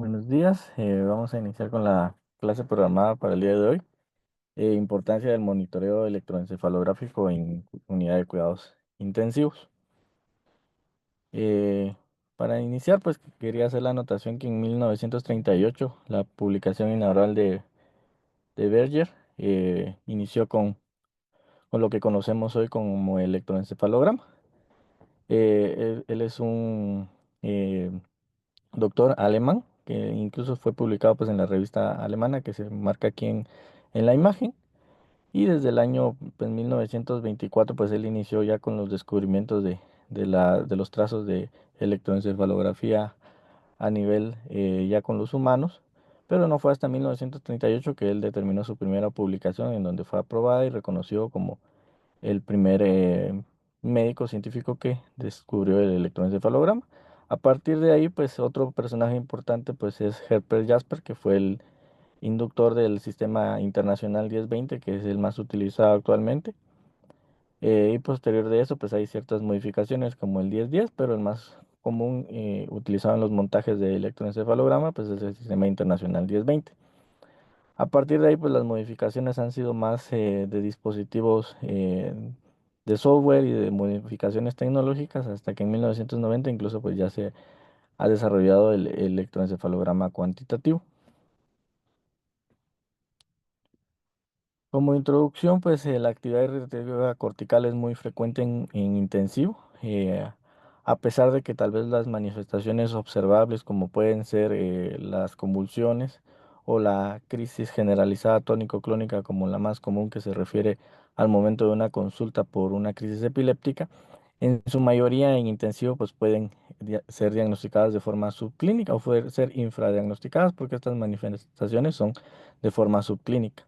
Buenos días, vamos a iniciar con la clase programada para el día de hoy. Importancia del monitoreo electroencefalográfico en unidad de cuidados intensivos. Eh, para iniciar, pues quería hacer la anotación que en 1938 la publicación inaugural de Berger inició con lo que conocemos hoy como electroencefalograma. Él es un eh, doctor alemán, que incluso fue publicado pues en la revista alemana que se marca aquí en la imagen. Y desde el año pues, 1924 pues él inició ya con los descubrimientos de los trazos de electroencefalografía a nivel ya con los humanos. Pero no fue hasta 1938 que él determinó su primera publicación en donde fue aprobada y reconocido como el primer médico científico que descubrió el electroencefalograma. A partir de ahí, pues otro personaje importante pues es Herbert Jasper, que fue el inductor del sistema internacional 1020, que es el más utilizado actualmente. Y posterior de eso, pues hay ciertas modificaciones como el 1010, pero el más común utilizado en los montajes de electroencefalograma, pues es el sistema internacional 1020. A partir de ahí, pues las modificaciones han sido más de dispositivos de software y de modificaciones tecnológicas, hasta que en 1990 incluso pues ya se ha desarrollado el electroencefalograma cuantitativo. Como introducción, pues la actividad recreativa cortical es muy frecuente en intensivo, a pesar de que tal vez las manifestaciones observables, como pueden ser las convulsiones o la crisis generalizada tónico-clónica, como la más común que se refiere al momento de una consulta por una crisis epiléptica, en su mayoría en intensivo, pues pueden ser diagnosticadas de forma subclínica o pueden ser infradiagnosticadas porque estas manifestaciones son de forma subclínica.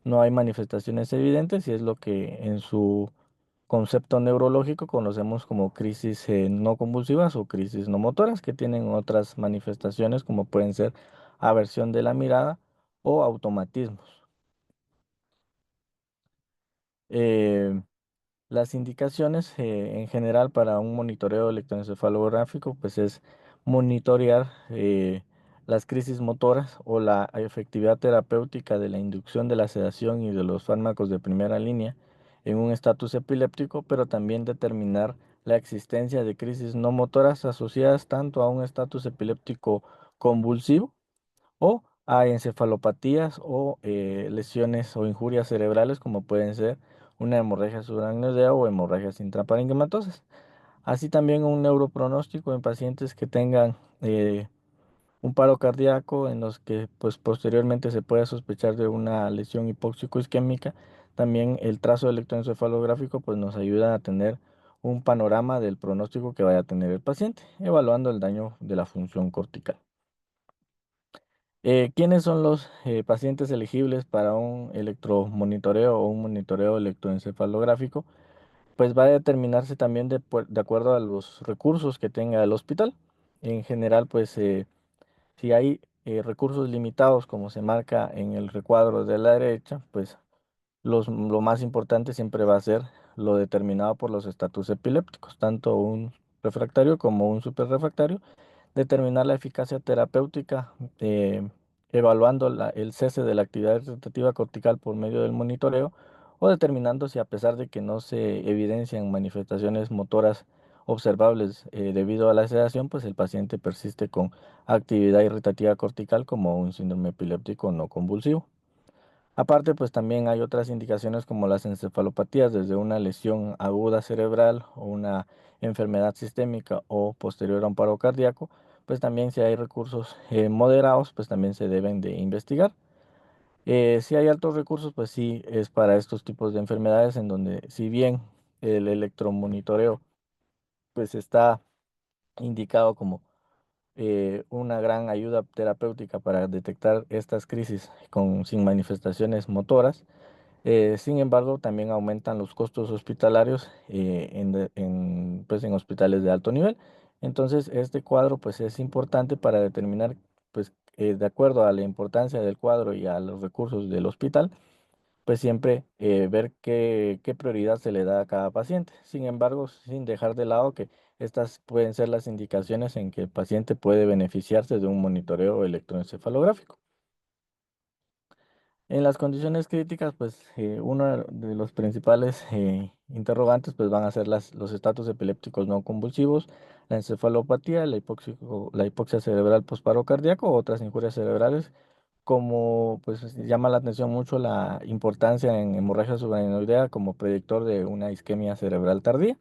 No hay manifestaciones evidentes y es lo que en su concepto neurológico conocemos como crisis no convulsivas o crisis no motoras, que tienen otras manifestaciones como pueden ser aversión de la mirada o automatismos. Eh, Las indicaciones en general para un monitoreo electroencefalográfico pues es monitorear las crisis motoras o la efectividad terapéutica de la inducción de la sedación y de los fármacos de primera línea en un estatus epiléptico, pero también determinar la existencia de crisis no motoras asociadas tanto a un estatus epiléptico convulsivo o a encefalopatías o lesiones o injurias cerebrales como pueden ser una hemorragia subaracnoidea o hemorragias intraparenquimatosas. Así también un neuropronóstico en pacientes que tengan un paro cardíaco en los que pues posteriormente se pueda sospechar de una lesión hipóxico-isquémica. También el trazo electroencefalográfico pues nos ayuda a tener un panorama del pronóstico que vaya a tener el paciente, evaluando el daño de la función cortical. ¿Quiénes son los pacientes elegibles para un electromonitoreo o un monitoreo electroencefalográfico? Pues va a determinarse también de acuerdo a los recursos que tenga el hospital. En general, pues si hay recursos limitados, como se marca en el recuadro de la derecha, pues lo más importante siempre va a ser lo determinado por los estatus epilépticos, tanto un refractario como un superrefractario, determinar la eficacia terapéutica, evaluando el cese de la actividad recitativa cortical por medio del monitoreo, o determinando si a pesar de que no se evidencian manifestaciones motoras observables debido a la sedación, pues el paciente persiste con actividad irritativa cortical como un síndrome epiléptico no convulsivo. Aparte, pues también hay otras indicaciones como las encefalopatías, desde una lesión aguda cerebral o una enfermedad sistémica o posterior a un paro cardíaco, pues también si hay recursos moderados, pues también se deben de investigar. Si hay altos recursos, pues sí es para estos tipos de enfermedades en donde si bien el electromonitoreo pues está indicado como una gran ayuda terapéutica para detectar estas crisis sin manifestaciones motoras. Sin embargo, también aumentan los costos hospitalarios pues, en hospitales de alto nivel. Entonces, este cuadro pues, es importante para determinar, pues, de acuerdo a la importancia del cuadro y a los recursos del hospital, pues siempre ver qué prioridad se le da a cada paciente. Sin embargo, sin dejar de lado que estas pueden ser las indicaciones en que el paciente puede beneficiarse de un monitoreo electroencefalográfico. En las condiciones críticas, pues uno de los principales interrogantes pues van a ser los estatus epilépticos no convulsivos, la encefalopatía, la hipoxia cerebral posparo cardíaco, otras injurias cerebrales, como pues llama la atención mucho la importancia en hemorragia subaracnoidea como predictor de una isquemia cerebral tardía.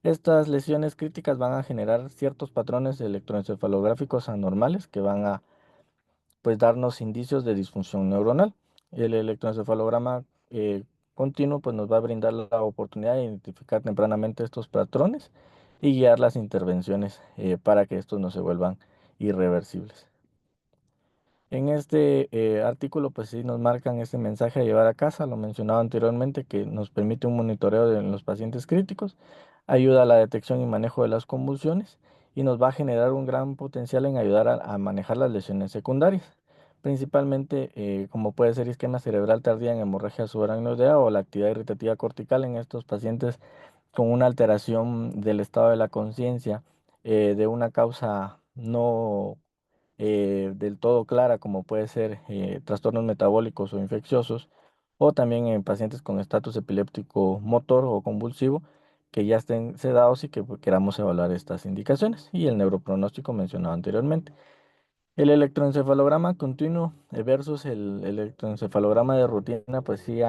Estas lesiones críticas van a generar ciertos patrones electroencefalográficos anormales que van a pues darnos indicios de disfunción neuronal. El electroencefalograma continuo pues nos va a brindar la oportunidad de identificar tempranamente estos patrones y guiar las intervenciones para que estos no se vuelvan irreversibles. En este artículo, pues sí nos marcan este mensaje a llevar a casa, lo mencionaba anteriormente, que nos permite un monitoreo de los pacientes críticos, ayuda a la detección y manejo de las convulsiones y nos va a generar un gran potencial en ayudar a manejar las lesiones secundarias, principalmente como puede ser isquemia cerebral tardía en hemorragia subaracnoidea o la actividad irritativa cortical en estos pacientes con una alteración del estado de la conciencia de una causa no del todo clara, como puede ser trastornos metabólicos o infecciosos, o también en pacientes con estatus epiléptico motor o convulsivo, que ya estén sedados y que pues, queramos evaluar estas indicaciones, y el neuropronóstico mencionado anteriormente. El electroencefalograma continuo versus el electroencefalograma de rutina, pues sí,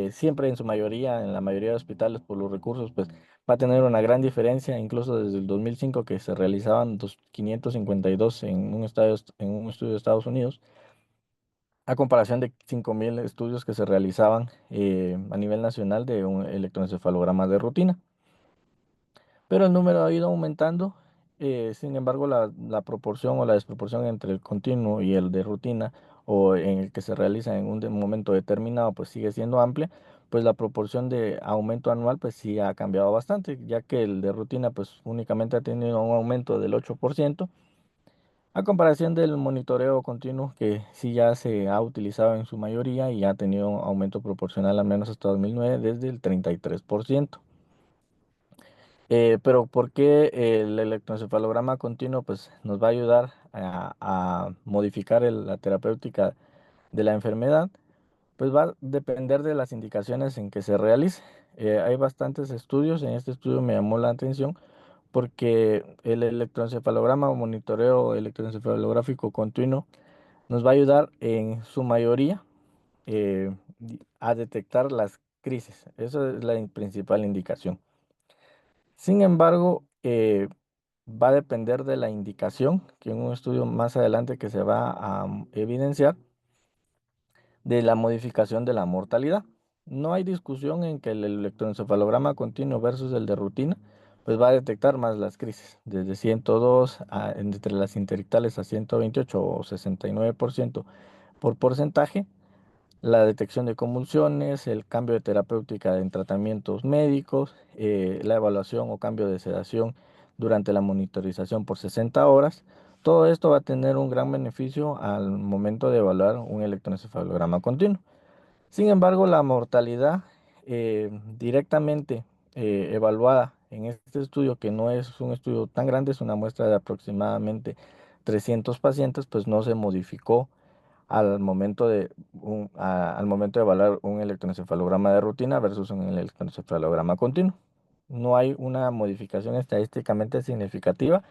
siempre en su mayoría, en la mayoría de hospitales por los recursos, pues va a tener una gran diferencia, incluso desde el 2005 que se realizaban 552 en un estudio de Estados Unidos, a comparación de 5.000 estudios que se realizaban a nivel nacional de un electroencefalograma de rutina, pero el número ha ido aumentando. Sin embargo, la proporción o la desproporción entre el continuo y el de rutina o en el que se realiza en un momento determinado, pues sigue siendo amplia, pues la proporción de aumento anual, pues sí ha cambiado bastante, ya que el de rutina, pues únicamente ha tenido un aumento del 8%, a comparación del monitoreo continuo, que sí ya se ha utilizado en su mayoría y ha tenido un aumento proporcional al menos hasta 2009 desde el 33%. Pero ¿por qué el electroencefalograma continuo pues, nos va a ayudar a modificar la terapéutica de la enfermedad? Pues va a depender de las indicaciones en que se realice. Hay bastantes estudios, en este estudio me llamó la atención porque el electroencefalograma o monitoreo electroencefalográfico continuo nos va a ayudar en su mayoría a detectar las crisis. Esa es la principal indicación. Sin embargo, va a depender de la indicación, que en un estudio más adelante que se va a evidenciar, de la modificación de la mortalidad. No hay discusión en que el electroencefalograma continuo versus el de rutina, pues va a detectar más las crisis, desde 102 entre las interictales a 128 o 69% por porcentaje, la detección de convulsiones, el cambio de terapéutica en tratamientos médicos, la evaluación o cambio de sedación durante la monitorización por 60 horas. Todo esto va a tener un gran beneficio al momento de evaluar un electroencefalograma continuo. Sin embargo, la mortalidad directamente evaluada en este estudio, que no es un estudio tan grande, es una muestra de aproximadamente 300 pacientes, pues no se modificó al momento de evaluar un electroencefalograma de rutina versus un electroencefalograma continuo. No hay una modificación estadísticamente significativa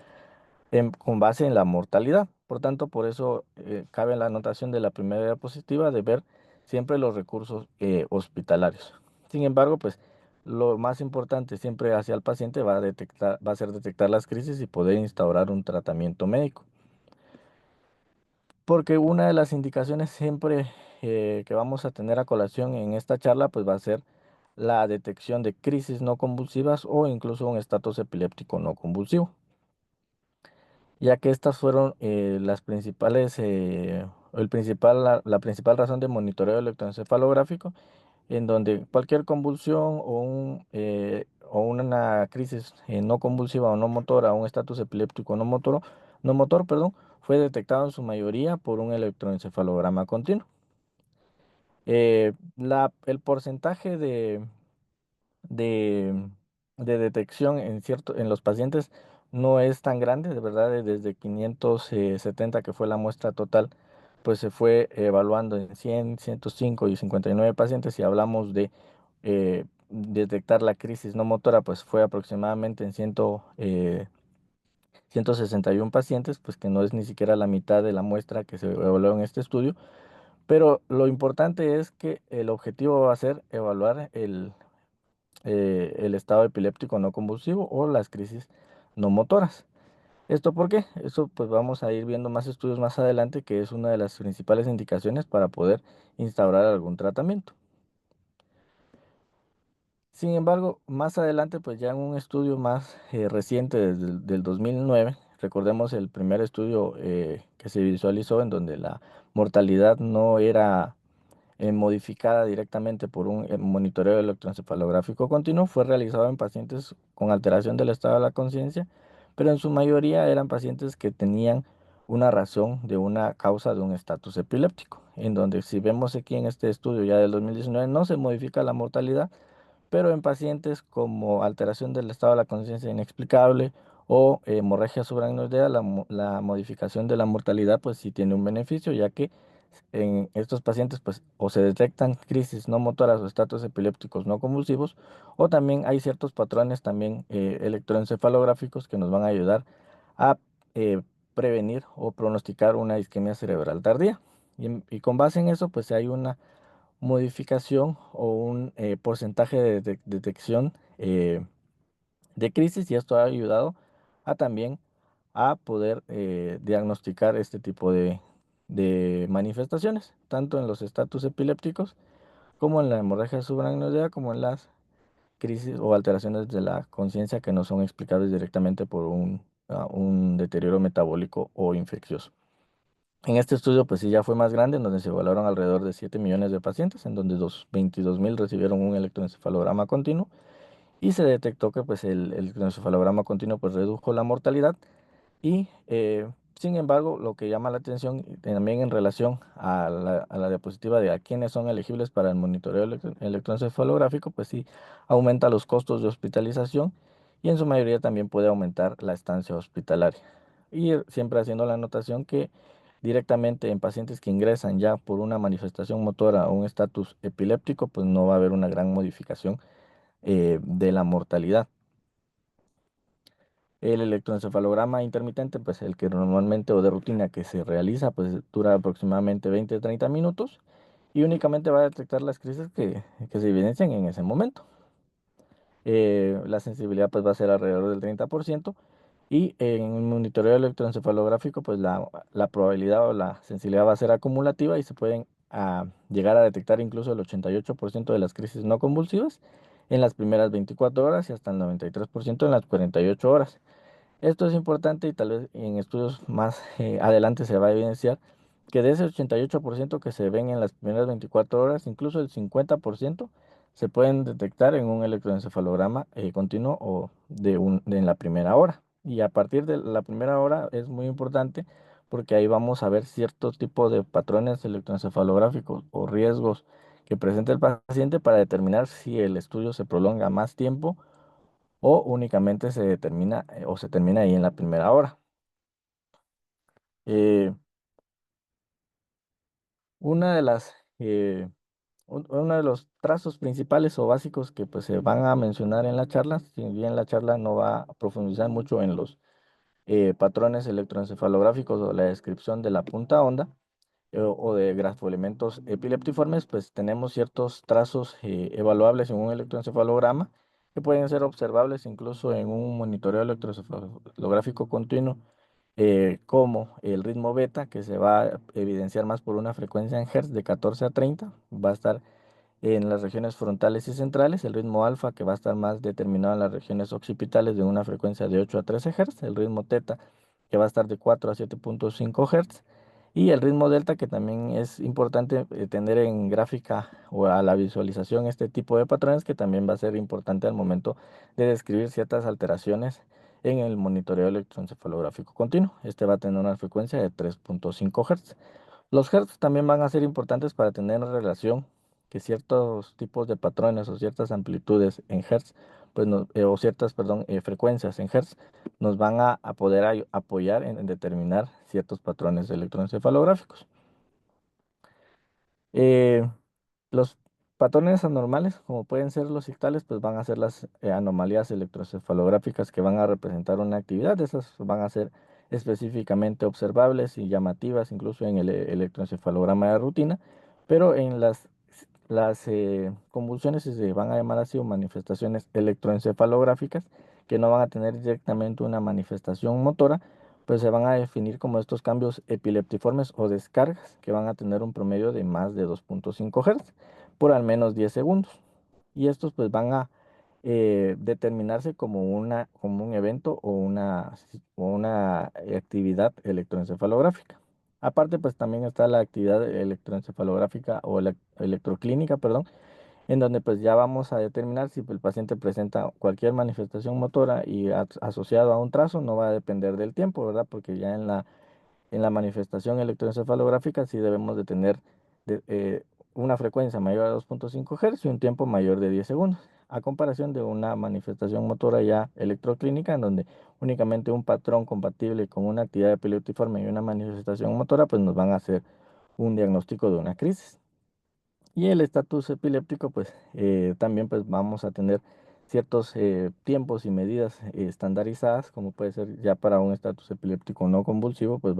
con base en la mortalidad. Por tanto, por eso cabe la anotación de la primera diapositiva de ver siempre los recursos hospitalarios. Sin embargo, pues lo más importante siempre hacia el paciente va a ser detectar las crisis y poder instaurar un tratamiento médico. Porque una de las indicaciones siempre que vamos a tener a colación en esta charla, pues va a ser la detección de crisis no convulsivas o incluso un estatus epiléptico no convulsivo, ya que estas fueron las principales, la principal razón de monitoreo electroencefalográfico, en donde cualquier convulsión o una crisis no convulsiva o no motora, un estatus epiléptico no motor, perdón, fue detectado en su mayoría por un electroencefalograma continuo. El porcentaje de, de detección en los pacientes no es tan grande, de verdad, desde 570 que fue la muestra total, pues se fue evaluando en 100, 105 y 59 pacientes. Si hablamos de detectar la crisis no motora, pues fue aproximadamente en 161 pacientes, pues que no es ni siquiera la mitad de la muestra que se evaluó en este estudio. Pero lo importante es que el objetivo va a ser evaluar el estado epiléptico no convulsivo o las crisis no motoras. ¿Esto por qué? Eso pues vamos a ir viendo más estudios más adelante, que es una de las principales indicaciones para poder instaurar algún tratamiento. Sin embargo, más adelante, pues ya en un estudio más reciente desde el del 2009, recordemos el primer estudio que se visualizó en donde la mortalidad no era modificada directamente por un monitoreo electroencefalográfico continuo, fue realizado en pacientes con alteración del estado de la conciencia, pero en su mayoría eran pacientes que tenían una razón de una causa de un estatus epiléptico, en donde si vemos aquí en este estudio ya del 2019 no se modifica la mortalidad, pero en pacientes como alteración del estado de la conciencia inexplicable o hemorragia subaracnoidea, la modificación de la mortalidad pues sí tiene un beneficio, ya que en estos pacientes pues o se detectan crisis no motoras o estatus epilépticos no convulsivos, o también hay ciertos patrones también electroencefalográficos que nos van a ayudar a eh, prevenir o pronosticar una isquemia cerebral tardía. Y con base en eso pues hay una modificación o un porcentaje de detección de crisis, y esto ha ayudado a también a poder diagnosticar este tipo de manifestaciones, tanto en los estatus epilépticos como en la hemorragia subaracnoidea, como en las crisis o alteraciones de la conciencia que no son explicables directamente por un deterioro metabólico o infeccioso. En este estudio, pues sí, ya fue más grande, en donde se evaluaron alrededor de 7 millones de pacientes, en donde 22.000 recibieron un electroencefalograma continuo, y se detectó que pues el electroencefalograma continuo pues redujo la mortalidad. Y sin embargo, lo que llama la atención también en relación a la diapositiva de a quiénes son elegibles para el monitoreo electroencefalográfico, pues sí aumenta los costos de hospitalización, y en su mayoría también puede aumentar la estancia hospitalaria. Y siempre haciendo la anotación que directamente en pacientes que ingresan ya por una manifestación motora o un estatus epiléptico, pues no va a haber una gran modificación de la mortalidad. El electroencefalograma intermitente, pues el que normalmente o de rutina que se realiza, pues dura aproximadamente 20-30 minutos, y únicamente va a detectar las crisis que se evidencian en ese momento. La sensibilidad pues va a ser alrededor del 30%, y en un monitoreo electroencefalográfico pues la probabilidad o la sensibilidad va a ser acumulativa, y se pueden llegar a detectar incluso el 88% de las crisis no convulsivas en las primeras 24 horas y hasta el 93% en las 48 horas. Esto es importante, y tal vez en estudios más adelante se va a evidenciar que de ese 88% que se ven en las primeras 24 horas, incluso el 50% se pueden detectar en un electroencefalograma continuo o en la primera hora. Y a partir de la primera hora es muy importante, porque ahí vamos a ver cierto tipo de patrones electroencefalográficos o riesgos que presenta el paciente, para determinar si el estudio se prolonga más tiempo o únicamente se determina o se termina ahí en la primera hora. Eh, una de las, uno de los trazos principales o básicos que pues se van a mencionar en la charla, si bien la charla no va a profundizar mucho en los patrones electroencefalográficos o la descripción de la punta onda o de grafoelementos epileptiformes, pues tenemos ciertos trazos evaluables en un electroencefalograma, que pueden ser observables incluso en un monitoreo electroencefalográfico continuo, como el ritmo beta, que se va a evidenciar más por una frecuencia en hertz de 14 a 30, va a estar en las regiones frontales y centrales; el ritmo alfa, que va a estar más determinado en las regiones occipitales de una frecuencia de 8 a 13 Hz; el ritmo teta, que va a estar de 4 a 7.5 Hz; y el ritmo delta, que también es importante tener en gráfica o a la visualización este tipo de patrones, que también va a ser importante al momento de describir ciertas alteraciones en el monitoreo electroencefalográfico continuo. Este va a tener una frecuencia de 3.5 Hz. Los hertz también van a ser importantes para tener relación que ciertos tipos de patrones o ciertas amplitudes en Hertz, pues o ciertas, perdón, frecuencias en Hertz nos van a poder apoyar en determinar ciertos patrones electroencefalográficos. Eh, los patrones anormales, como pueden ser los ictales, pues van a ser las anomalías electroencefalográficas que van a representar una actividad. Esas van a ser específicamente observables y llamativas, incluso en el electroencefalograma de rutina, pero en las convulsiones, si se van a llamar así, o manifestaciones electroencefalográficas, que no van a tener directamente una manifestación motora, pues se van a definir como estos cambios epileptiformes o descargas que van a tener un promedio de más de 2.5 Hz por al menos 10 segundos. Y estos pues van a determinarse como un evento o una actividad electroencefalográfica. Aparte, pues también está la actividad electroencefalográfica o electroclínica, perdón, en donde pues ya vamos a determinar si el paciente presenta cualquier manifestación motora y asociado a un trazo, no va a depender del tiempo, ¿verdad? Porque ya en la manifestación electroencefalográfica sí debemos de tener de- eh, una frecuencia mayor a 2.5 Hz y un tiempo mayor de 10 segundos, a comparación de una manifestación motora ya electroclínica, en donde únicamente un patrón compatible con una actividad epileptiforme y una manifestación motora, pues nos van a hacer un diagnóstico de una crisis. Y el estatus epiléptico, pues también pues vamos a tener ciertos tiempos y medidas estandarizadas, como puede ser ya para un estatus epiléptico no convulsivo, pues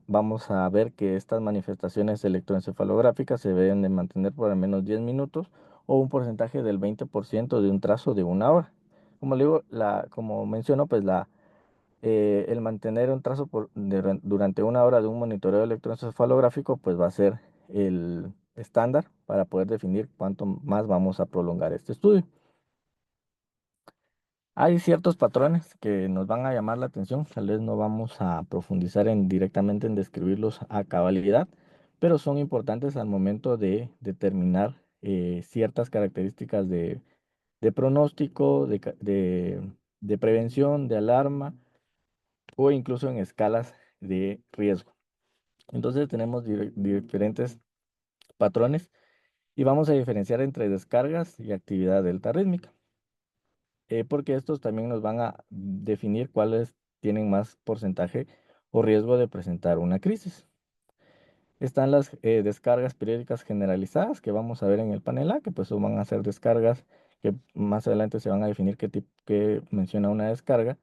vamos a ver que estas manifestaciones electroencefalográficas se deben de mantener por al menos 10 minutos o un porcentaje del 20% de un trazo de una hora. Como le digo, como menciono, pues el mantener un trazo durante una hora de un monitoreo electroencefalográfico, pues va a ser el estándar para poder definir cuánto más vamos a prolongar este estudio. Hay ciertos patrones que nos van a llamar la atención, tal vez no vamos a profundizar directamente en describirlos a cabalidad, pero son importantes al momento de determinar ciertas características de pronóstico, de prevención, de alarma o incluso en escalas de riesgo. Entonces tenemos diferentes patrones y vamos a diferenciar entre descargas y actividad delta rítmica, porque estos también nos van a definir cuáles tienen más porcentaje o riesgo de presentar una crisis. Están las descargas periódicas generalizadas que vamos a ver en el panel A, que pues van a ser descargas que más adelante se van a definir qué tipo que menciona una descarga,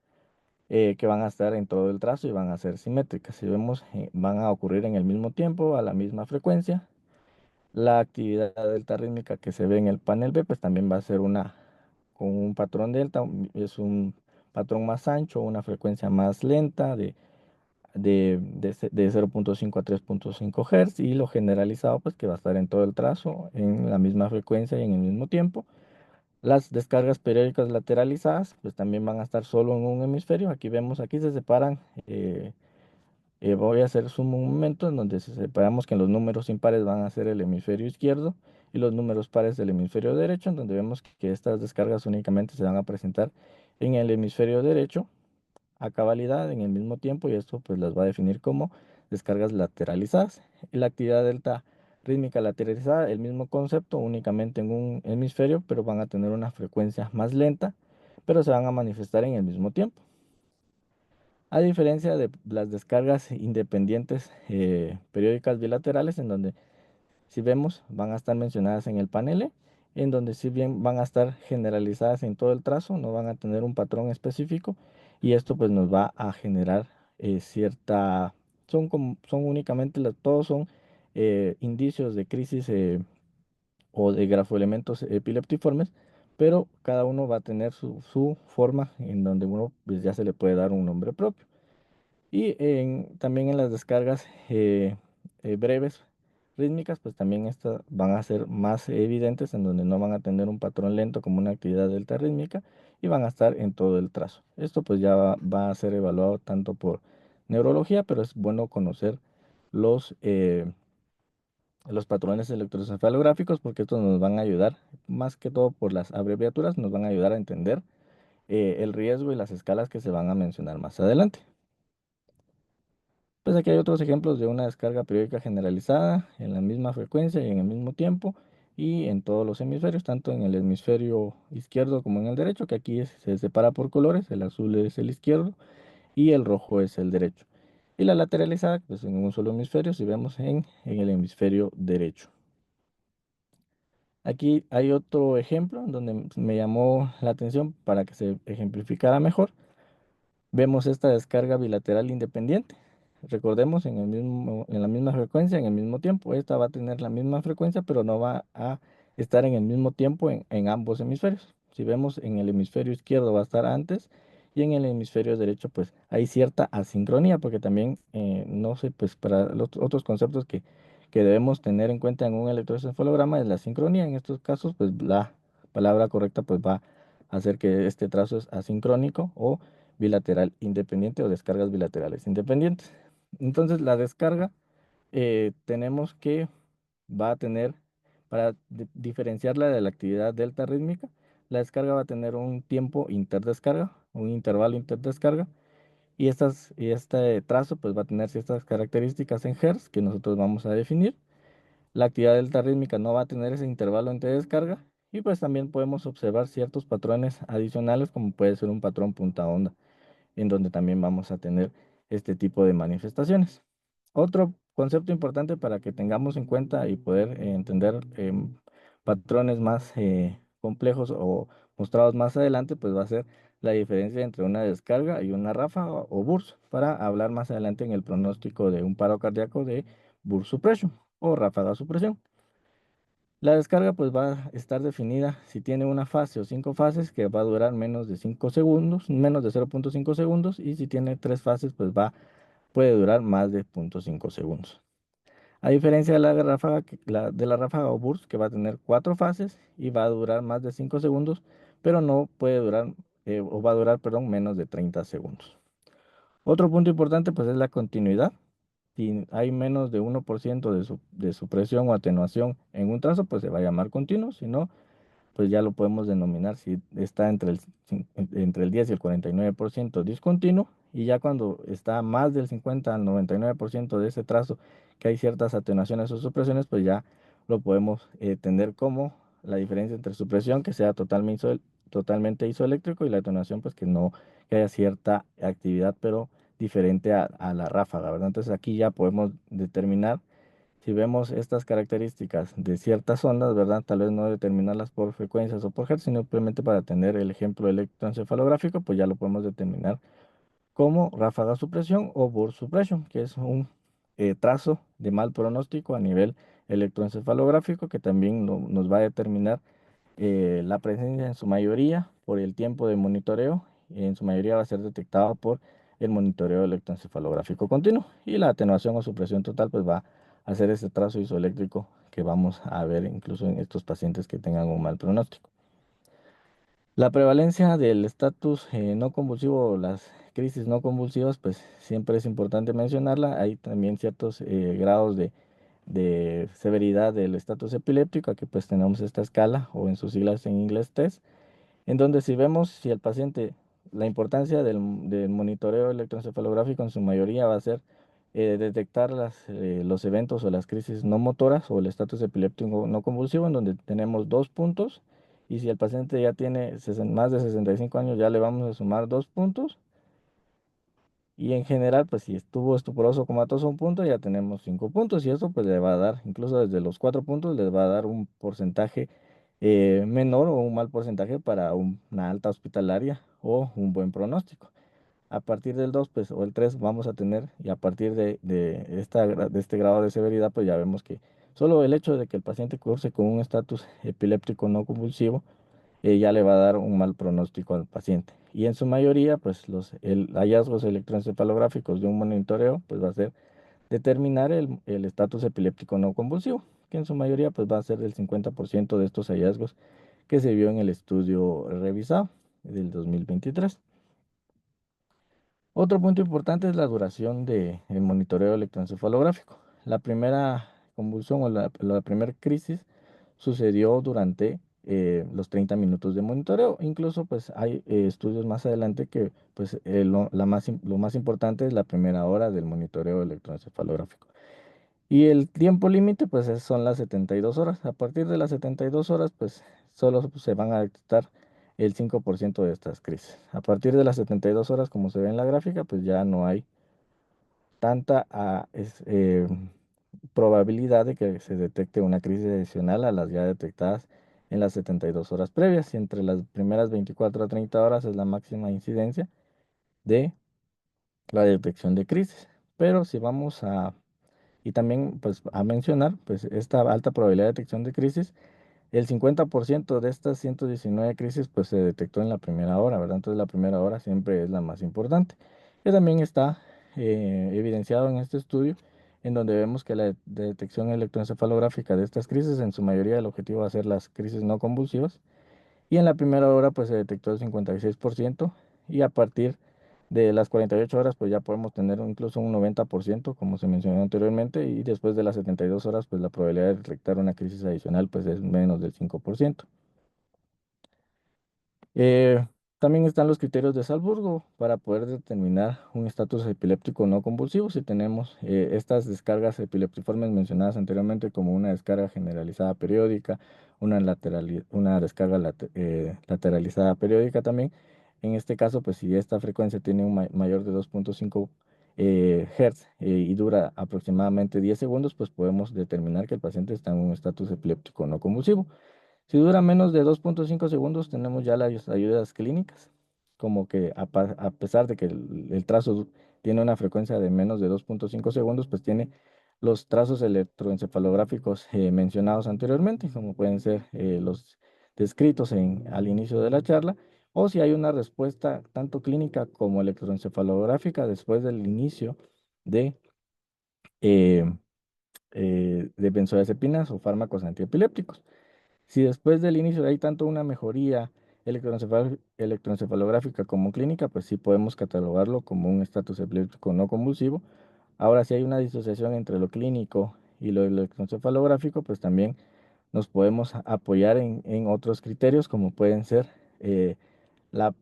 que van a estar en todo el trazo y van a ser simétricas. Si vemos, van a ocurrir en el mismo tiempo, a la misma frecuencia. La actividad delta rítmica que se ve en el panel B, pues también va a ser con un patrón delta, es un patrón más ancho, una frecuencia más lenta de 0.5 a 3.5 Hz, y lo generalizado, pues que va a estar en todo el trazo, en la misma frecuencia y en el mismo tiempo. Las descargas periódicas lateralizadas, pues también van a estar solo en un hemisferio. Aquí vemos, aquí se separan. Voy a hacer zoom un momento en donde separamos que los números impares van a ser el hemisferio izquierdo y los números pares del hemisferio derecho, en donde vemos que estas descargas únicamente se van a presentar en el hemisferio derecho a cabalidad en el mismo tiempo, y esto pues las va a definir como descargas lateralizadas. Y la actividad delta rítmica lateralizada, el mismo concepto, únicamente en un hemisferio, pero van a tener una frecuencia más lenta, pero se van a manifestar en el mismo tiempo. A diferencia de las descargas independientes periódicas bilaterales, en donde si vemos van a estar mencionadas en el panel E, en donde si bien van a estar generalizadas en todo el trazo, no van a tener un patrón específico, y esto pues nos va a generar cierta, son únicamente, todos son indicios de crisis o de grafoelementos epileptiformes, pero cada uno va a tener su forma en donde uno pues, ya se le puede dar un nombre propio. Y también en las descargas breves rítmicas, pues también estas van a ser más evidentes, en donde no van a tener un patrón lento como una actividad delta rítmica, y van a estar en todo el trazo. Esto pues ya va a ser evaluado tanto por neurología, pero es bueno conocer los, eh, los patrones electroencefalográficos, porque estos nos van a ayudar, más que todo por las abreviaturas, nos van a ayudar a entender el riesgo y las escalas que se van a mencionar más adelante. Pues aquí hay otros ejemplos de una descarga periódica generalizada en la misma frecuencia y en el mismo tiempo. y en todos los hemisferios, tanto en el hemisferio izquierdo como en el derecho, que aquí se separa por colores, el azul es el izquierdo y el rojo es el derecho. Y la lateralizada, pues en un solo hemisferio, si vemos en el hemisferio derecho. Aquí hay otro ejemplo donde me llamó la atención para que se ejemplificara mejor. Vemos esta descarga bilateral independiente. Recordemos en la misma frecuencia, en el mismo tiempo. Esta va a tener la misma frecuencia, pero no va a estar en el mismo tiempo en ambos hemisferios. Si vemos en el hemisferio izquierdo va a estar antes y en el hemisferio derecho pues hay cierta asincronía, porque también, no sé, pues para los otros conceptos que debemos tener en cuenta en un electroencefalograma es la sincronía. En estos casos pues la palabra correcta pues va a hacer que este trazo es asincrónico o bilateral independiente o descargas bilaterales independientes. Entonces la descarga, tenemos que va a tener, para diferenciarla de la actividad delta rítmica, la descarga va a tener un tiempo interdescarga, un intervalo interdescarga, y este trazo pues va a tener ciertas características en Hertz que nosotros vamos a definir. La actividad delta rítmica no va a tener ese intervalo entre descarga, y pues también podemos observar ciertos patrones adicionales como puede ser un patrón punta onda, en donde también vamos a tener este tipo de manifestaciones. Otro concepto importante para que tengamos en cuenta y poder entender patrones más complejos o mostrados más adelante, pues va a ser la diferencia entre una descarga y una ráfaga o burst, para hablar más adelante en el pronóstico de un paro cardíaco de burst suppression o ráfaga supresión. La descarga pues va a estar definida si tiene una fase o cinco fases, que va a durar menos de 5 segundos, menos de 0,5 segundos, y si tiene tres fases pues puede durar más de 0,5 segundos. A diferencia de la ráfaga, de la ráfaga o burst, que va a tener cuatro fases y va a durar más de 5 segundos, pero no puede durar, o va a durar, perdón, menos de 30 segundos. Otro punto importante pues es la continuidad. Si hay menos de 1% de supresión o atenuación en un trazo, pues se va a llamar continuo. Si no, pues ya lo podemos denominar si está entre el 10 y el 49% discontinuo, y ya cuando está más del 50 al 99% de ese trazo, que hay ciertas atenuaciones o supresiones, pues ya lo podemos tener como la diferencia entre supresión, que sea totalmente isoeléctrico, y la atenuación, pues que no, que haya cierta actividad, pero diferente a la ráfaga, ¿verdad? Entonces aquí ya podemos determinar, si vemos estas características de ciertas ondas, ¿verdad? Tal vez no determinarlas por frecuencias o por hertz, sino simplemente para tener el ejemplo electroencefalográfico, pues ya lo podemos determinar como ráfaga supresión o burst suppression, que es un trazo de mal pronóstico a nivel electroencefalográfico, que también nos va a determinar la presencia en su mayoría por el tiempo de monitoreo, y en su mayoría va a ser detectado por el monitoreo electroencefalográfico continuo, y la atenuación o supresión total pues va a ser ese trazo isoeléctrico que vamos a ver incluso en estos pacientes que tengan un mal pronóstico. La prevalencia del estatus no convulsivo o las crisis no convulsivas, pues siempre es importante mencionarla. Hay también ciertos grados de severidad del estatus epiléptico. Aquí pues tenemos esta escala, o en sus siglas en inglés TESS, en donde si vemos si el paciente, la importancia del monitoreo electroencefalográfico en su mayoría va a ser detectar los eventos o las crisis no motoras o el estatus epiléptico no convulsivo, en donde tenemos 2 puntos, y si el paciente ya tiene más de 65 años ya le vamos a sumar 2 puntos, y en general pues si estuvo estuporoso comatoso 1 punto, ya tenemos 5 puntos, y eso pues le va a dar, incluso desde los 4 puntos, les va a dar un porcentaje menor o un mal porcentaje para una alta hospitalaria o un buen pronóstico. A partir del 2 pues, o el 3 vamos a tener, y a partir de este grado de severidad, pues ya vemos que solo el hecho de que el paciente curse con un estatus epiléptico no convulsivo ya le va a dar un mal pronóstico al paciente. Y en su mayoría, pues los hallazgos electroencefalográficos de un monitoreo, pues va a ser determinar el estatus epiléptico no convulsivo, que en su mayoría pues va a ser del 50% de estos hallazgos que se vio en el estudio revisado del 2023. Otro punto importante es la duración del monitoreo electroencefalográfico. La primera convulsión o la primera crisis sucedió durante los 30 minutos de monitoreo. Incluso pues hay estudios más adelante que pues lo más importante es la primera hora del monitoreo electroencefalográfico. Y el tiempo límite, pues son las 72 horas. A partir de las 72 horas, pues solo se van a detectar el 5% de estas crisis. A partir de las 72 horas, como se ve en la gráfica, pues ya no hay tanta probabilidad de que se detecte una crisis adicional a las ya detectadas en las 72 horas previas. Y entre las primeras 24 a 30 horas es la máxima incidencia de la detección de crisis. Pero si vamos a, y también pues a mencionar, pues esta alta probabilidad de detección de crisis, el 50% de estas 119 crisis pues se detectó en la primera hora, ¿verdad? Entonces la primera hora siempre es la más importante. Que también está evidenciado en este estudio, en donde vemos que la detección electroencefalográfica de estas crisis, en su mayoría el objetivo va a ser las crisis no convulsivas, y en la primera hora pues se detectó el 56% y a partir de las 48 horas pues ya podemos tener incluso un 90% como se mencionó anteriormente, y después de las 72 horas pues la probabilidad de detectar una crisis adicional pues es menos del 5%. Eh, También están los criterios de Salzburgo para poder determinar un estatus epiléptico no convulsivo. Si tenemos estas descargas epileptiformes mencionadas anteriormente, como una descarga generalizada periódica, una descarga lateralizada periódica también. En este caso, pues si esta frecuencia tiene un mayor de 2.5 Hz y dura aproximadamente 10 segundos, pues podemos determinar que el paciente está en un estatus epiléptico no convulsivo. Si dura menos de 2.5 segundos, tenemos ya las ayudas clínicas, como que a pesar de que el trazo tiene una frecuencia de menos de 2.5 segundos, pues tiene los trazos electroencefalográficos mencionados anteriormente, como pueden ser los descritos al inicio de la charla, o si hay una respuesta tanto clínica como electroencefalográfica después del inicio de, eh, de benzodiazepinas o fármacos antiepilépticos. Si después del inicio hay tanto una mejoría electroencefalográfica como clínica, pues sí podemos catalogarlo como un estatus epiléptico no convulsivo. Ahora, si hay una disociación entre lo clínico y lo electroencefalográfico, pues también nos podemos apoyar en otros criterios, como pueden ser eh, la,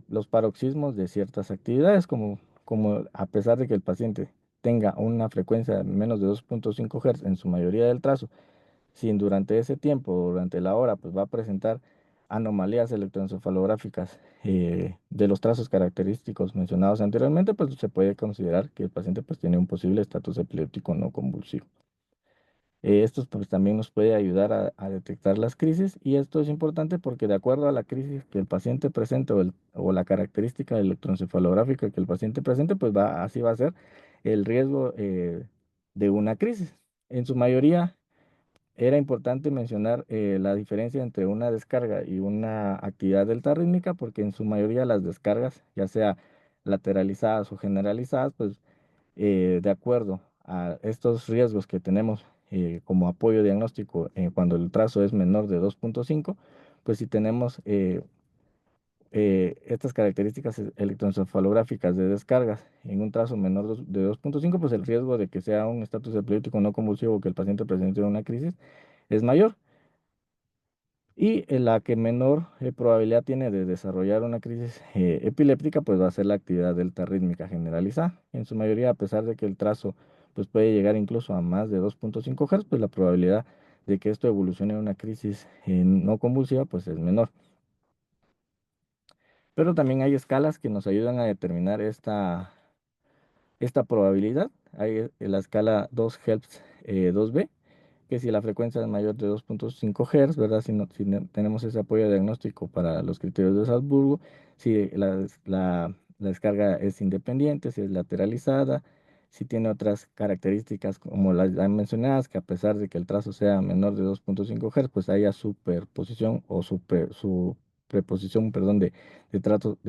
los paroxismos de ciertas actividades, como a pesar de que el paciente tenga una frecuencia de menos de 2.5 Hz en su mayoría del trazo, si durante ese tiempo, durante la hora, pues va a presentar anomalías electroencefalográficas de los trazos característicos mencionados anteriormente, pues se puede considerar que el paciente pues tiene un posible estatus epiléptico no convulsivo. Esto pues también nos puede ayudar a detectar las crisis, y esto es importante porque de acuerdo a la crisis que el paciente presente o la característica electroencefalográfica que el paciente presente, pues así va a ser el riesgo de una crisis. En su mayoría, era importante mencionar la diferencia entre una descarga y una actividad delta rítmica, porque en su mayoría las descargas, ya sea lateralizadas o generalizadas, pues de acuerdo a estos riesgos que tenemos como apoyo diagnóstico cuando el trazo es menor de 2.5, pues si tenemos estas características electroencefalográficas de descargas en un trazo menor de 2.5, pues el riesgo de que sea un estatus epiléptico no convulsivo o que el paciente presente una crisis es mayor. Y la que menor probabilidad tiene de desarrollar una crisis epiléptica, pues va a ser la actividad delta rítmica generalizada. En su mayoría, a pesar de que el trazo pues puede llegar incluso a más de 2.5 Hz, pues la probabilidad de que esto evolucione a una crisis no convulsiva pues es menor. Pero también hay escalas que nos ayudan a determinar esta probabilidad. Hay la escala 2 Hz 2B, que si la frecuencia es mayor de 2.5 Hz, ¿verdad? Si tenemos ese apoyo diagnóstico para los criterios de Salzburgo, si la descarga es independiente, si es lateralizada, si tiene otras características como las ya mencionadas, que a pesar de que el trazo sea menor de 2.5 Hz, pues haya superposición o preposición, perdón, de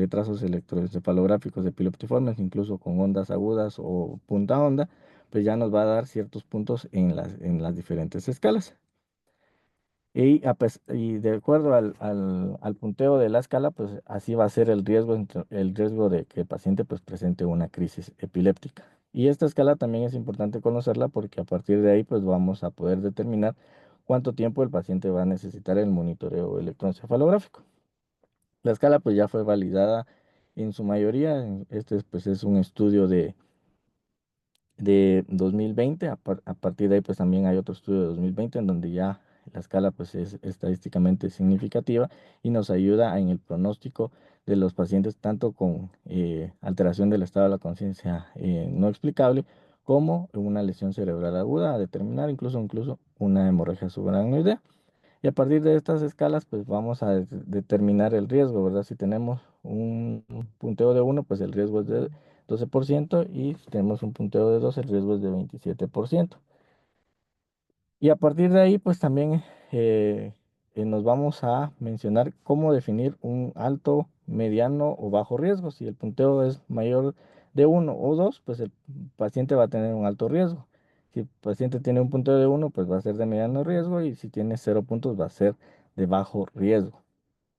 trazos electroencefalográficos epileptiformes, incluso con ondas agudas o punta onda, pues ya nos va a dar ciertos puntos en las diferentes escalas. Y de acuerdo al punteo de la escala, pues así va a ser el riesgo de que el paciente pues presente una crisis epiléptica. Y esta escala también es importante conocerla porque a partir de ahí pues vamos a poder determinar cuánto tiempo el paciente va a necesitar el monitoreo electroencefalográfico. La escala pues ya fue validada en su mayoría. Este pues es un estudio de 2020. A partir de ahí, pues también hay otro estudio de 2020 en donde ya la escala pues es estadísticamente significativa y nos ayuda en el pronóstico de los pacientes tanto con alteración del estado de la conciencia no explicable como una lesión cerebral aguda a determinar, incluso una hemorragia subaracnoidea. Y a partir de estas escalas, pues vamos a determinar el riesgo, ¿verdad? Si tenemos un punteo de 1, pues el riesgo es de 12%, y si tenemos un punteo de 2, el riesgo es de 27%. Y a partir de ahí, pues también nos vamos a mencionar cómo definir un alto, mediano o bajo riesgo. Si el punteo es mayor de 1 o 2, pues el paciente va a tener un alto riesgo. Si el paciente tiene un punteo de 1, pues va a ser de mediano riesgo, y si tiene 0 puntos va a ser de bajo riesgo.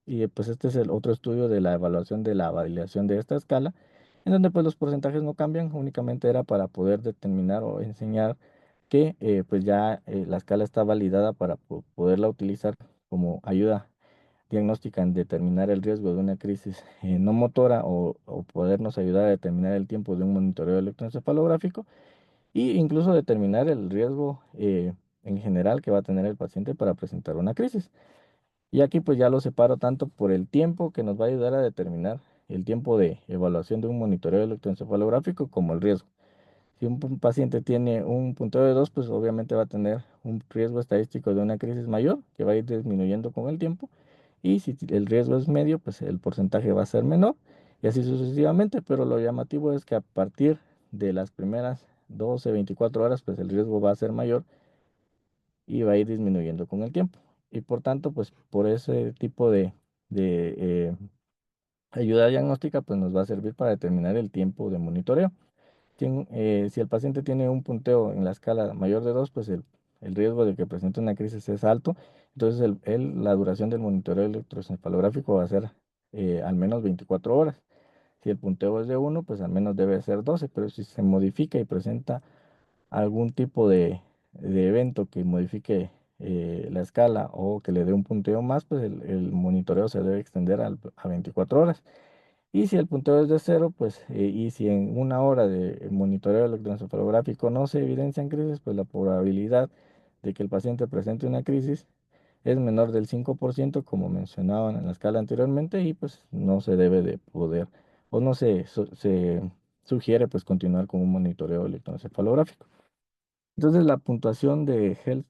Y pues este es el otro estudio de la evaluación de la validación de esta escala, en donde pues los porcentajes no cambian, únicamente era para poder determinar o enseñar que pues ya la escala está validada para poderla utilizar como ayuda diagnóstica en determinar el riesgo de una crisis no motora, o podernos ayudar a determinar el tiempo de un monitoreo electroencefalográfico, e incluso determinar el riesgo en general que va a tener el paciente para presentar una crisis. Y aquí pues ya lo separo tanto por el tiempo que nos va a ayudar a determinar el tiempo de evaluación de un monitoreo electroencefalográfico como el riesgo. Si un paciente tiene un punteo de 2, pues obviamente va a tener un riesgo estadístico de una crisis mayor que va a ir disminuyendo con el tiempo. Y si el riesgo es medio, pues el porcentaje va a ser menor, y así sucesivamente. Pero lo llamativo es que a partir de las primeras 12, 24 horas, pues el riesgo va a ser mayor y va a ir disminuyendo con el tiempo. Y por tanto, pues por ese tipo de ayuda diagnóstica, pues nos va a servir para determinar el tiempo de monitoreo. Si el paciente tiene un punteo en la escala mayor de 2, pues el riesgo de que presente una crisis es alto. Entonces la duración del monitoreo electroencefalográfico va a ser al menos 24 horas. Si el punteo es de 1, pues al menos debe ser 12, pero si se modifica y presenta algún tipo de evento que modifique la escala o que le dé un punteo más, pues el monitoreo se debe extender a 24 horas. Y si el punteo es de 0, pues, y si en una hora de monitoreo electroencefalográfico no se evidencian crisis, pues la probabilidad de que el paciente presente una crisis es menor del 5%, como mencionaban en la escala anteriormente, y pues no se debe de poder, o no se sugiere pues continuar con un monitoreo electroencefalográfico. Entonces la puntuación de Health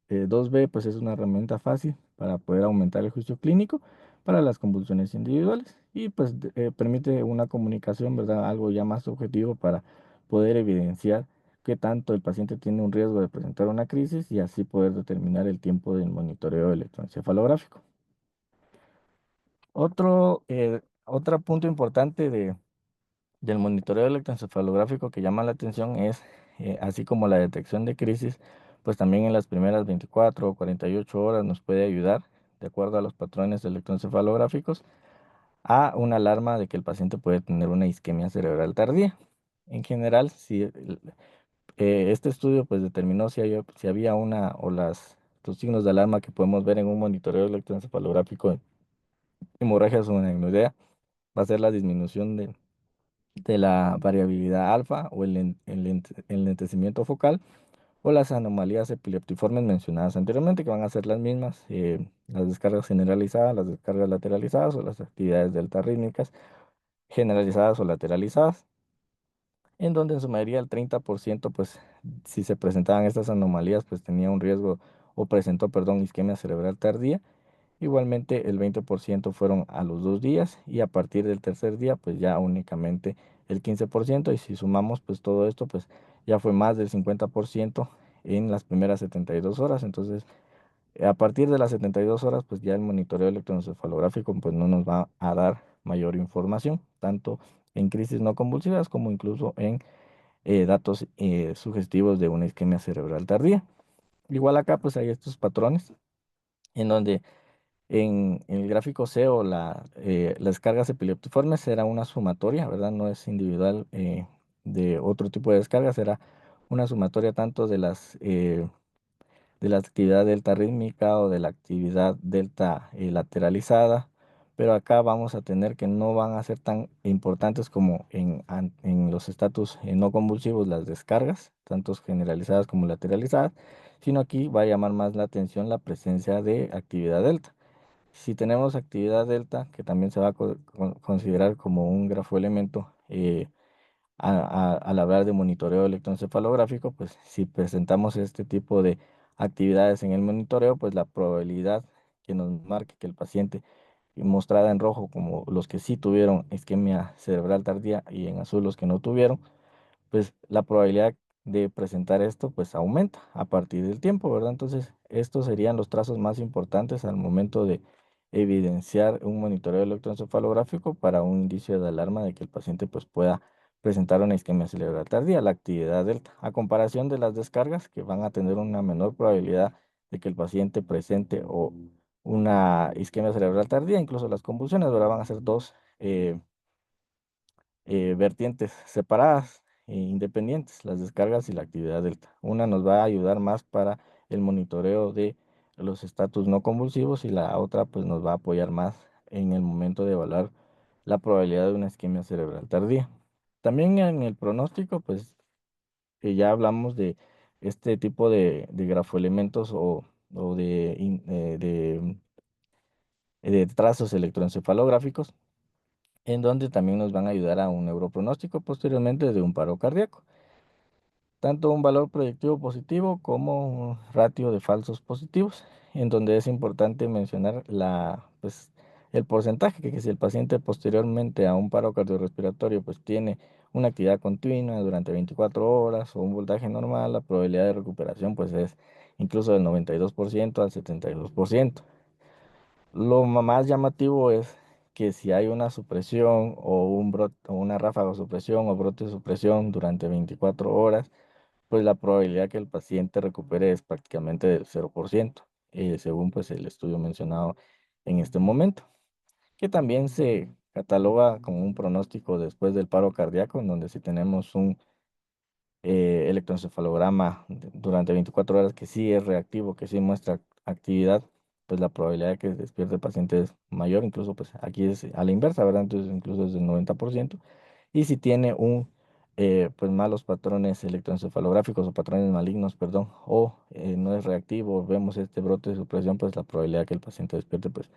2B pues es una herramienta fácil para poder aumentar el juicio clínico para las convulsiones individuales, y pues permite una comunicación, ¿verdad? Algo ya más objetivo para poder evidenciar qué tanto el paciente tiene un riesgo de presentar una crisis, y así poder determinar el tiempo del monitoreo electroencefalográfico. Otro punto importante del monitoreo electroencefalográfico que llama la atención es, así como la detección de crisis, pues también en las primeras 24 o 48 horas nos puede ayudar, de acuerdo a los patrones electroencefalográficos, a una alarma de que el paciente puede tener una isquemia cerebral tardía. En general, si este estudio pues determinó si había una o los signos de alarma que podemos ver en un monitoreo electroencefalográfico de hemorragia subaracnoidea, va a ser la disminución de la variabilidad alfa, o el lentecimiento focal, o las anomalías epileptiformes mencionadas anteriormente, que van a ser las mismas, las descargas generalizadas, las descargas lateralizadas, o las actividades delta rítmicas generalizadas o lateralizadas, en donde en su mayoría el 30%, pues si se presentaban estas anomalías, pues tenía un riesgo, o presentó, perdón, isquemia cerebral tardía. Igualmente el 20% fueron a los 2 días, y a partir del tercer día pues ya únicamente el 15%, y si sumamos pues todo esto pues ya fue más del 50% en las primeras 72 horas. Entonces a partir de las 72 horas pues ya el monitoreo electroencefalográfico pues no nos va a dar mayor información, tanto en crisis no convulsivas como incluso en datos sugestivos de una isquemia cerebral tardía. Igual acá pues hay estos patrones en donde en el gráfico C, o las cargas epileptiformes, será una sumatoria, ¿verdad? No es individual de otro tipo de descargas, será una sumatoria tanto de la actividad delta rítmica o de la actividad delta lateralizada, pero acá vamos a tener que no van a ser tan importantes como en los estatus no convulsivos, las descargas, tanto generalizadas como lateralizadas, sino aquí va a llamar más la atención la presencia de actividad delta. Si tenemos actividad delta, que también se va a considerar como un grafoelemento, al hablar de monitoreo electroencefalográfico, pues si presentamos este tipo de actividades en el monitoreo, pues la probabilidad que nos marque que el paciente, mostrada en rojo como los que sí tuvieron isquemia cerebral tardía y en azul los que no tuvieron, pues la probabilidad de presentar esto pues aumenta a partir del tiempo, ¿verdad? Entonces, estos serían los trazos más importantes al momento de evidenciar un monitoreo electroencefalográfico para un indicio de alarma de que el paciente pues pueda presentar una isquemia cerebral tardía, la actividad delta, a comparación de las descargas que van a tener una menor probabilidad de que el paciente presente o una isquemia cerebral tardía, incluso las convulsiones, ahora van a ser dos vertientes separadas e independientes, las descargas y la actividad delta. Una nos va a ayudar más para el monitoreo de los estatus no convulsivos y la otra pues nos va a apoyar más en el momento de evaluar la probabilidad de una isquemia cerebral tardía. También en el pronóstico pues ya hablamos de este tipo de grafoelementos o de trazos electroencefalográficos en donde también nos van a ayudar a un neuropronóstico posteriormente de un paro cardíaco. Tanto un valor predictivo positivo como un ratio de falsos positivos, en donde es importante mencionar pues, el porcentaje que si el paciente posteriormente a un paro cardiorrespiratorio pues tiene una actividad continua durante 24 horas o un voltaje normal, la probabilidad de recuperación pues es incluso del 92% al 72%. Lo más llamativo es que si hay una supresión o un brote, o una ráfaga de supresión o brote de supresión durante 24 horas, pues la probabilidad que el paciente recupere es prácticamente del 0%, según pues el estudio mencionado en este momento, que también se cataloga como un pronóstico después del paro cardíaco, en donde si tenemos un electroencefalograma durante 24 horas que sí es reactivo, que sí muestra actividad, pues la probabilidad de que despierte el paciente es mayor, incluso pues aquí es a la inversa, ¿verdad? Entonces incluso es del 90%. Y si tiene pues malos patrones electroencefalográficos o patrones malignos, perdón, o no es reactivo, vemos este brote de supresión, pues la probabilidad de que el paciente despierte pues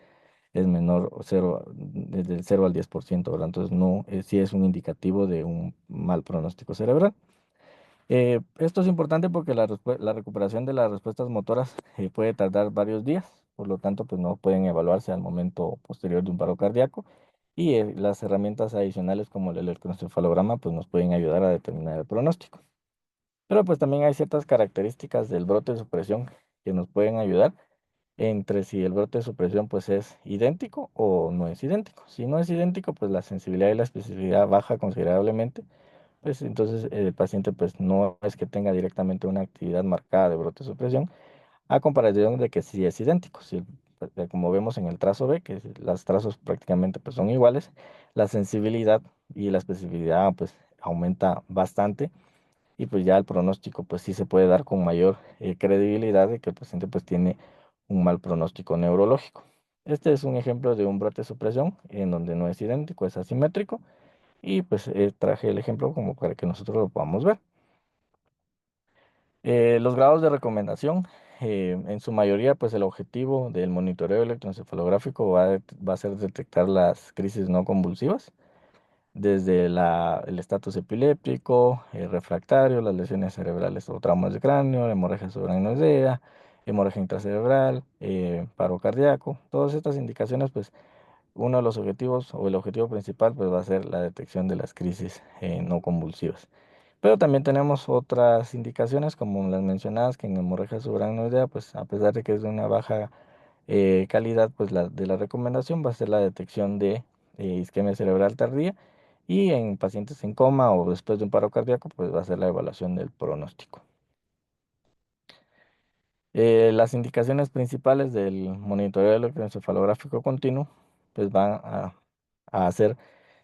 es menor o cero, desde el 0 al 10%, ¿verdad? Entonces no, sí es un indicativo de un mal pronóstico cerebral. Esto es importante porque la recuperación de las respuestas motoras puede tardar varios días, por lo tanto, pues no pueden evaluarse al momento posterior de un paro cardíaco y las herramientas adicionales como el electroencefalograma pues nos pueden ayudar a determinar el pronóstico. Pero pues también hay ciertas características del brote de supresión que nos pueden ayudar entre si el brote de supresión pues es idéntico o no es idéntico. Si no es idéntico, pues la sensibilidad y la especificidad baja considerablemente, pues entonces el paciente pues no es que tenga directamente una actividad marcada de brote de supresión, a comparación de que si es idéntico. Si, como vemos en el trazo B, que los trazos prácticamente pues son iguales, la sensibilidad y la especificidad pues aumenta bastante y pues ya el pronóstico pues sí se puede dar con mayor credibilidad de que el paciente pues tiene un mal pronóstico neurológico. Este es un ejemplo de un brote de supresión en donde no es idéntico, es asimétrico y pues traje el ejemplo como para que nosotros lo podamos ver. Los grados de recomendación, en su mayoría, pues el objetivo del monitoreo electroencefalográfico va a ser detectar las crisis no convulsivas, desde el estatus epiléptico, refractario, las lesiones cerebrales o traumas de cráneo, hemorragia subaracnoidea, hemorragia intracerebral, paro cardíaco. Todas estas indicaciones, pues uno de los objetivos o el objetivo principal, pues va a ser la detección de las crisis no convulsivas. Pero también tenemos otras indicaciones, como las mencionadas, que en hemorragia subaracnoidea, pues a pesar de que es de una baja calidad, pues de la recomendación va a ser la detección de isquemia cerebral tardía y en pacientes en coma o después de un paro cardíaco, pues va a ser la evaluación del pronóstico. Las indicaciones principales del monitoreo electroencefalográfico continuo, pues van a hacer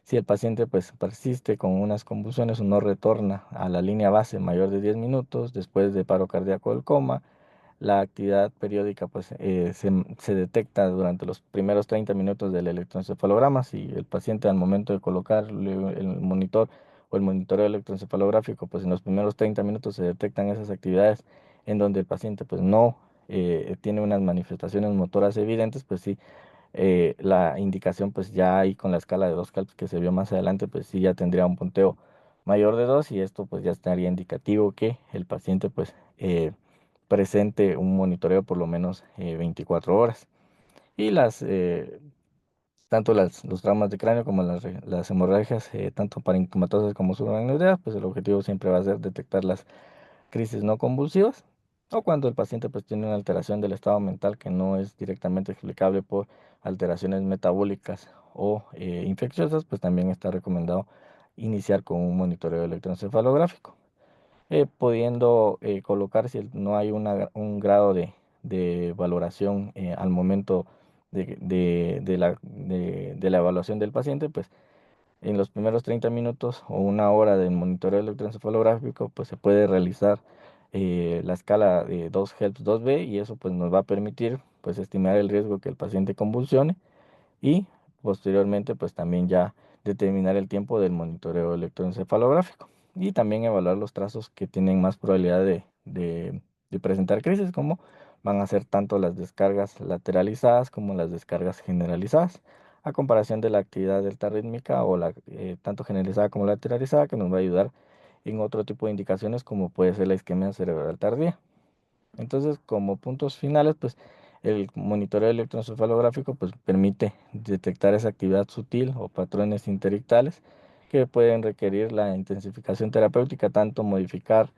si el paciente pues persiste con unas convulsiones o no retorna a la línea base mayor de 10 minutos después de paro cardíaco del coma, la actividad periódica pues se detecta durante los primeros 30 minutos del electroencefalograma. Si el paciente al momento de colocar el monitor o el monitoreo electroencefalográfico, pues en los primeros 30 minutos se detectan esas actividades en donde el paciente pues no tiene unas manifestaciones motoras evidentes, pues sí, la indicación pues ya ahí con la escala de 2 CALPS que se vio más adelante, pues sí ya tendría un punteo mayor de 2 y esto pues ya estaría indicativo que el paciente pues presente un monitoreo por lo menos 24 horas. Y tanto los traumas de cráneo como las hemorragias, tanto parenquimatosas como subaracnoideas, pues el objetivo siempre va a ser detectar las crisis no convulsivas, o cuando el paciente pues tiene una alteración del estado mental que no es directamente explicable por alteraciones metabólicas o infecciosas, pues también está recomendado iniciar con un monitoreo electroencefalográfico, pudiendo colocar si no hay un grado de valoración al momento de la evaluación del paciente, pues en los primeros 30 minutos o una hora del monitoreo electroencefalográfico, pues se puede realizar la escala de 2 HELPS 2B y eso pues nos va a permitir pues estimar el riesgo que el paciente convulsione y posteriormente pues también ya determinar el tiempo del monitoreo electroencefalográfico y también evaluar los trazos que tienen más probabilidad de presentar crisis, como van a ser tanto las descargas lateralizadas como las descargas generalizadas, a comparación de la actividad delta rítmica o la tanto generalizada como lateralizada, que nos va a ayudar en otro tipo de indicaciones como puede ser la isquemia cerebral tardía. Entonces, como puntos finales, pues el monitoreo electroencefalográfico pues permite detectar esa actividad sutil o patrones interictales que pueden requerir la intensificación terapéutica, tanto modificar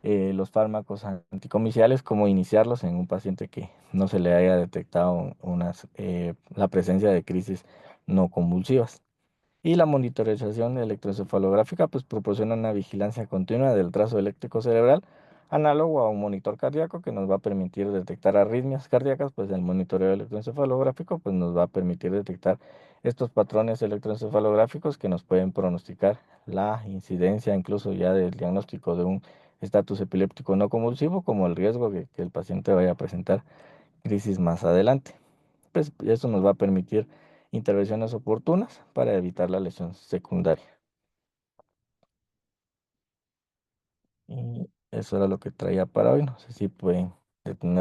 los fármacos anticomiciales como iniciarlos en un paciente que no se le haya detectado la presencia de crisis no convulsivas. Y la monitorización electroencefalográfica pues proporciona una vigilancia continua del trazo eléctrico cerebral, análogo a un monitor cardíaco que nos va a permitir detectar arritmias cardíacas. Pues el monitoreo electroencefalográfico pues nos va a permitir detectar estos patrones electroencefalográficos que nos pueden pronosticar la incidencia incluso ya del diagnóstico de un estatus epiléptico no convulsivo, como el riesgo de que el paciente vaya a presentar crisis más adelante. Pues eso nos va a permitir intervenciones oportunas para evitar la lesión secundaria. Y eso era lo que traía para hoy. No sé si pueden detener.